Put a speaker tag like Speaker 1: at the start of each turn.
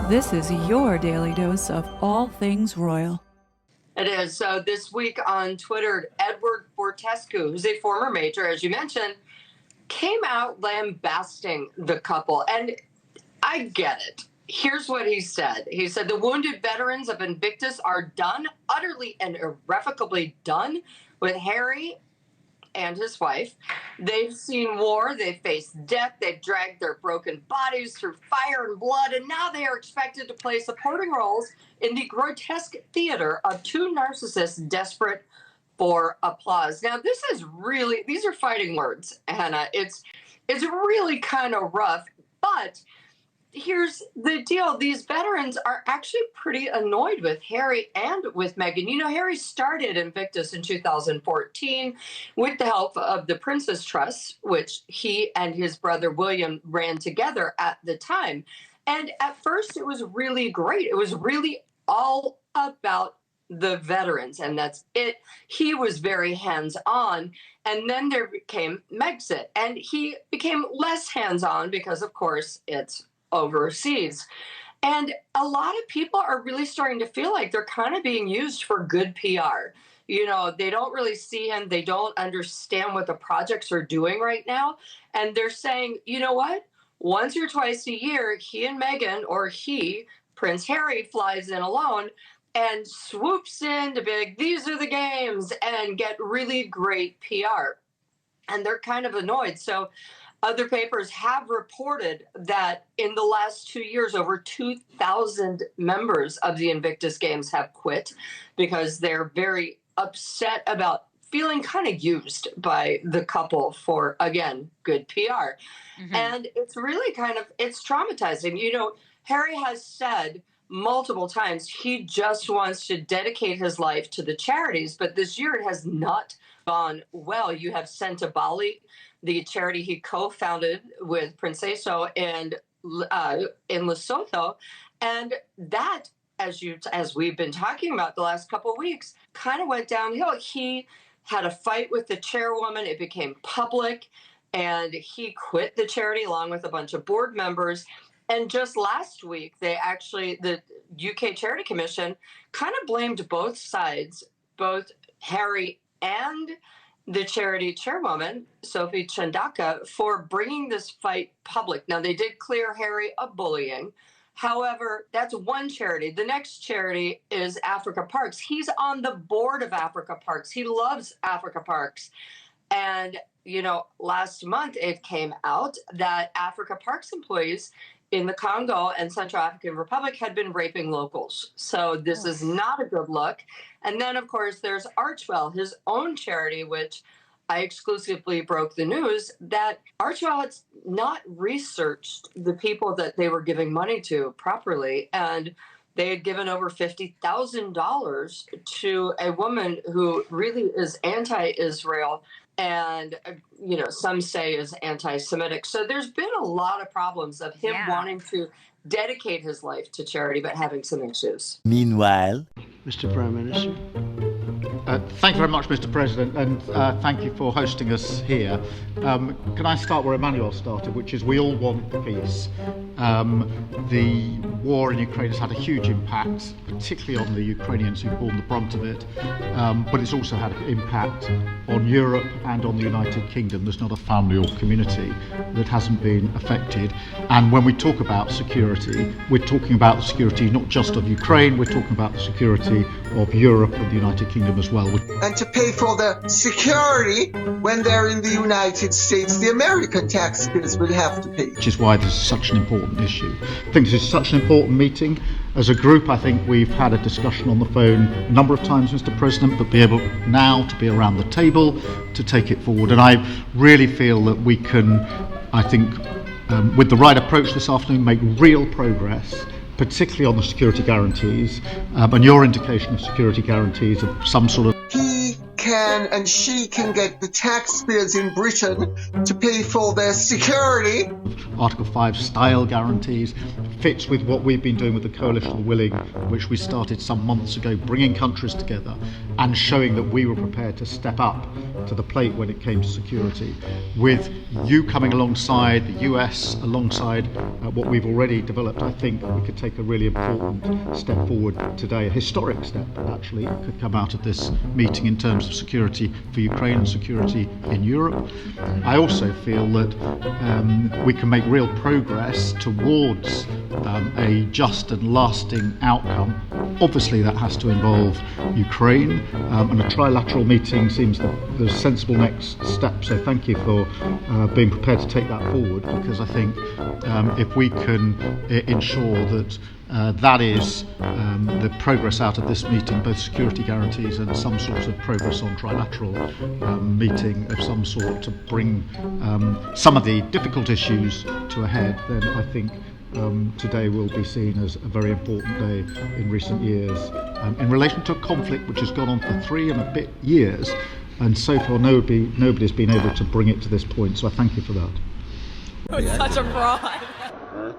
Speaker 1: This is your daily dose of all things royal.
Speaker 2: It is. So this week on Twitter, Edward Fortescue, who's a former major, as you mentioned, came out lambasting the couple. And I get it. Here's what he said. He said, the wounded veterans of Invictus are done, utterly and irrevocably done with Harry and his wife. They've seen war, they've faced death, they've dragged their broken bodies through fire and blood, and now they are expected to play supporting roles in the grotesque theater of two narcissists desperate for applause. Now, this is really, these are fighting words, Hannah. It's really kind of rough, but here's the deal. These veterans are actually pretty annoyed with Harry and with Meghan. You know, Harry started Invictus in 2014 with the help of the Prince's Trust, which he and his brother William ran together at the time. And at first, it was really great. It was really all about the veterans, and that's it. He was very hands-on, and then there came Megxit, and he became less hands-on because, of course, it's overseas. And a lot of people are really starting to feel like they're kind of being used for good PR. You know, they don't really see him. They don't understand what the projects are doing right now. And they're saying, you know what? Once or twice a year, he and Meghan, or he, Prince Harry, flies in alone and swoops in to be like, these are the games, and get really great PR. And they're kind of annoyed. So other papers have reported that in the last 2 years, over 2,000 members of the Invictus Games have quit because they're very upset about feeling kind of used by the couple for, again, good PR. Mm-hmm. And it's really it's traumatizing. You know, Harry has said multiple times he just wants to dedicate his life to the charities, but this year it has not gone well. You have Senta Bali, the charity he co-founded with Princeso and in Lesotho, and that, as we've been talking about the last couple of weeks, kind of went downhill. He had a fight with the chairwoman. It became public, and he quit the charity along with a bunch of board members. And just last week, the UK Charity Commission kind of blamed both sides, both Harry and the charity chairwoman, Sophie Chandaka, for bringing this fight public. Now, they did clear Harry of bullying. However, that's one charity. The next charity is Africa Parks. He's on the board of Africa Parks. He loves Africa Parks. And, you know, last month it came out that Africa Parks employees in the Congo and Central African Republic had been raping locals. So this is not a good look. And then, of course, there's Archwell, his own charity, which I exclusively broke the news that Archwell had not researched the people that they were giving money to properly. And they had given over $50,000 to a woman who really is anti-Israel and, you know, some say is anti-Semitic. So there's been a lot of problems of him wanting to dedicate his life to charity, but having some issues.
Speaker 3: Meanwhile,
Speaker 4: Mr. Prime Minister. Thank you very much, Mr. President, and thank you for hosting us here. Can I start where Emmanuel started, which is we all want peace. The war in Ukraine has had a huge impact, particularly on the Ukrainians who've borne the brunt of it, but it's also had an impact on Europe and on the United Kingdom. There's not a family or community that hasn't been affected. And when we talk about security, we're talking about the security not just of Ukraine, we're talking about the security of Europe and the United Kingdom as well.
Speaker 5: And to pay for the security when they're in the United States, the American taxpayers will have to pay.
Speaker 4: Which is why this is such an important issue. I think this is such an important meeting. As a group, I think we've had a discussion on the phone a number of times, Mr. President, but be able now to be around the table to take it forward. And I really feel that we can, I think, with the right approach this afternoon, make real progress, particularly on the security guarantees, and your indication of security guarantees of some sort of...
Speaker 5: He can can and she can get the taxpayers in Britain to pay for their security.
Speaker 4: Article 5 style guarantees fits with what we've been doing with the Coalition of the Willing, which we started some months ago, bringing countries together and showing that we were prepared to step up to the plate when it came to security. With you coming alongside, the US alongside what we've already developed, I think we could take a really important step forward today, a historic step actually could come out of this meeting in terms of security for Ukraine and security in Europe. I also feel that we can make real progress towards a just and lasting outcome. Obviously that has to involve Ukraine, and a trilateral meeting seems the sensible next step, so thank you for being prepared to take that forward, because I think if we can ensure that that is the progress out of this meeting, both security guarantees and some sort of progress on trilateral meeting of some sort to bring some of the difficult issues to a head, then I think today will be seen as a very important day in recent years in relation to a conflict which has gone on for 3 and a bit years, and so far nobody's been able to bring it to this point, so I thank you for that.
Speaker 3: Such a fraud.